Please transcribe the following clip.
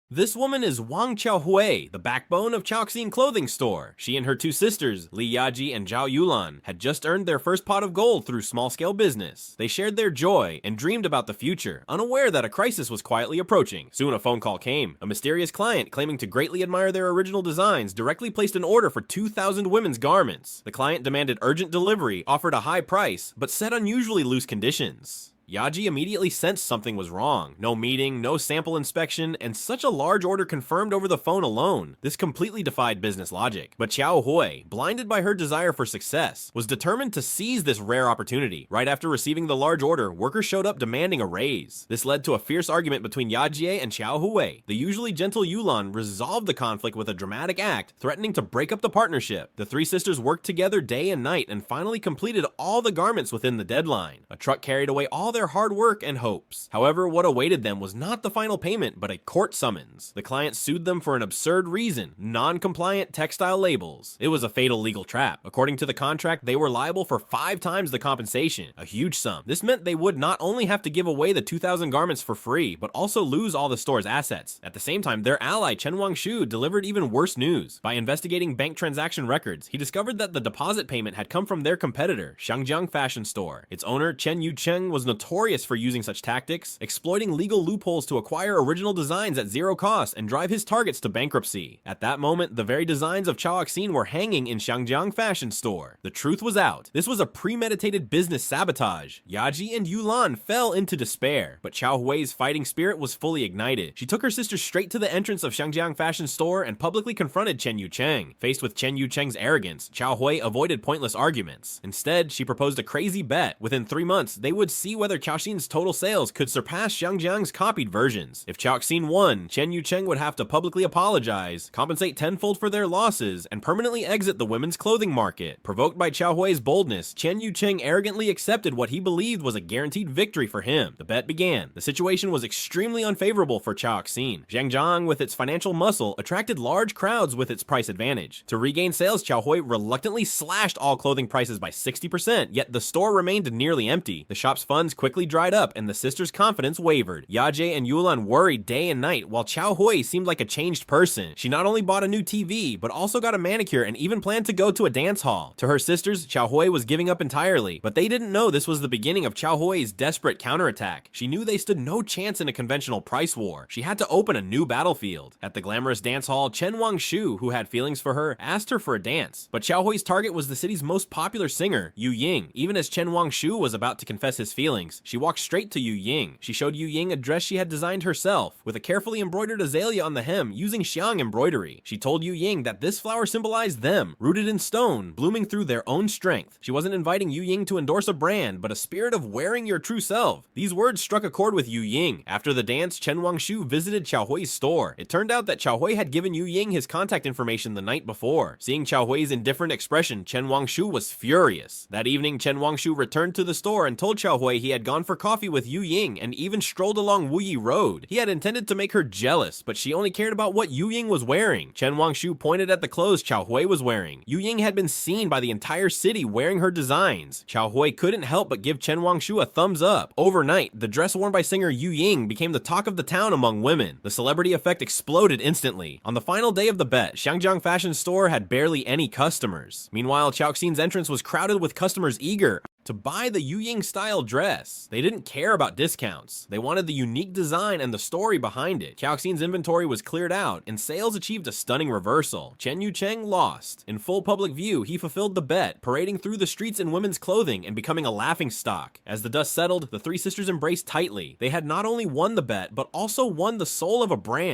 This woman is Wang Qiaohui, the backbone of Chaoxin clothing store. She and her two sisters, Li Yaji and Zhao Yulan, had just earned their first pot of gold through small-scale business. They shared their joy and dreamed about the future, unaware that a crisis was quietly approaching. Soon a phone call came. A mysterious client claiming to greatly admire their original designs directly placed an order for 2,000 women's garments. The client demanded urgent delivery, offered a high price, but set unusually loose conditions. Yaji immediately sensed something was wrong. No meeting, no sample inspection, and such a large order confirmed over the phone alone. This completely defied business logic. But Qiaohui, blinded by her desire for success, was determined to seize this rare opportunity. Right after receiving the large order, workers showed up demanding a raise. This led to a fierce argument between Yaji and Qiaohui. The usually gentle Yulan resolved the conflict with a dramatic act, threatening to break up the partnership. The three sisters worked together day and night and finally completed all the garments within the deadline. A truck carried away all their hard work and hopes. However, what awaited them was not the final payment, but a court summons. The client sued them for an absurd reason: non-compliant textile labels. It was a fatal legal trap. According to the contract, they were liable for 5 times the compensation, a huge sum. This meant they would not only have to give away the 2,000 garments for free, but also lose all the store's assets. At the same time, their ally Chen Wangshu delivered even worse news. By investigating bank transaction records, he discovered that the deposit payment had come from their competitor, Shangjiang Fashion Store. Its owner, Chen Yucheng, was notorious for using such tactics, exploiting legal loopholes to acquire original designs at zero cost and drive his targets to bankruptcy. At that moment, the very designs of Chaoxin were hanging in Shangjiang Fashion Store. The truth was out. This was a premeditated business sabotage. Yaji and Yulan fell into despair, but Qiaohui's fighting spirit was fully ignited. She took her sister straight to the entrance of Shangjiang Fashion Store and publicly confronted Chen Yucheng. Faced with Chen Yucheng's arrogance, Qiaohui avoided pointless arguments. Instead, she proposed a crazy bet. Within 3 months, they would see whether Chaoxin's total sales could surpass Shangjiang's copied versions. If Chaoxin won, Chen Yucheng would have to publicly apologize, compensate tenfold for their losses, and permanently exit the women's clothing market. Provoked by Qiaohui's boldness, Chen Yucheng arrogantly accepted what he believed was a guaranteed victory for him. The bet began. The situation was extremely unfavorable for Chaoxin. Shangjiang, with its financial muscle, attracted large crowds with its price advantage. To regain sales, Qiaohui reluctantly slashed all clothing prices by 60%, yet the store remained nearly empty. The shop's funds quickly dried up and the sisters' confidence wavered. Yaji and Yulan worried day and night, while Qiaohui seemed like a changed person. She not only bought a new TV, but also got a manicure and even planned to go to a dance hall. To her sisters, Qiaohui was giving up entirely, but they didn't know this was the beginning of Qiaohui's desperate counterattack. She knew they stood no chance in a conventional price war. She had to open a new battlefield. At the glamorous dance hall, Chen Wangshu, who had feelings for her, asked her for a dance. But Qiaohui's target was the city's most popular singer, Yu Ying. Even as Chen Wangshu was about to confess his feelings, she walked straight to Yu Ying. She showed Yu Ying a dress she had designed herself, with a carefully embroidered azalea on the hem using xiang embroidery. She told Yu Ying that this flower symbolized them, rooted in stone, blooming through their own strength. She wasn't inviting Yu Ying to endorse a brand, but a spirit of wearing your true self. These words struck a chord with Yu Ying. After the dance, Chen Wangshu visited Qiaohui's store. It turned out that Qiaohui had given Yu Ying his contact information the night before. Seeing Qiaohui's indifferent expression, Chen Wangshu was furious. That evening, Chen Wangshu returned to the store and told Qiaohui he had gone for coffee with Yu Ying and even strolled along Wuyi Road. He had intended to make her jealous, but she only cared about what Yu Ying was wearing. Chen Wangshu pointed at the clothes Qiaohui was wearing. Yu Ying had been seen by the entire city wearing her designs. Qiaohui couldn't help but give Chen Wangshu a thumbs up. Overnight, the dress worn by singer Yu Ying became the talk of the town among women. The celebrity effect exploded instantly. On the final day of the bet, Shangjiang Fashion Store had barely any customers. Meanwhile, Chaoxin's entrance was crowded with customers eager to buy the Yu Ying style dress. They didn't care about discounts. They wanted the unique design and the story behind it. Chaoxin's inventory was cleared out, and sales achieved a stunning reversal. Chen Yucheng lost. In full public view, he fulfilled the bet, parading through the streets in women's clothing and becoming a laughingstock. As the dust settled, the three sisters embraced tightly. They had not only won the bet, but also won the soul of a brand.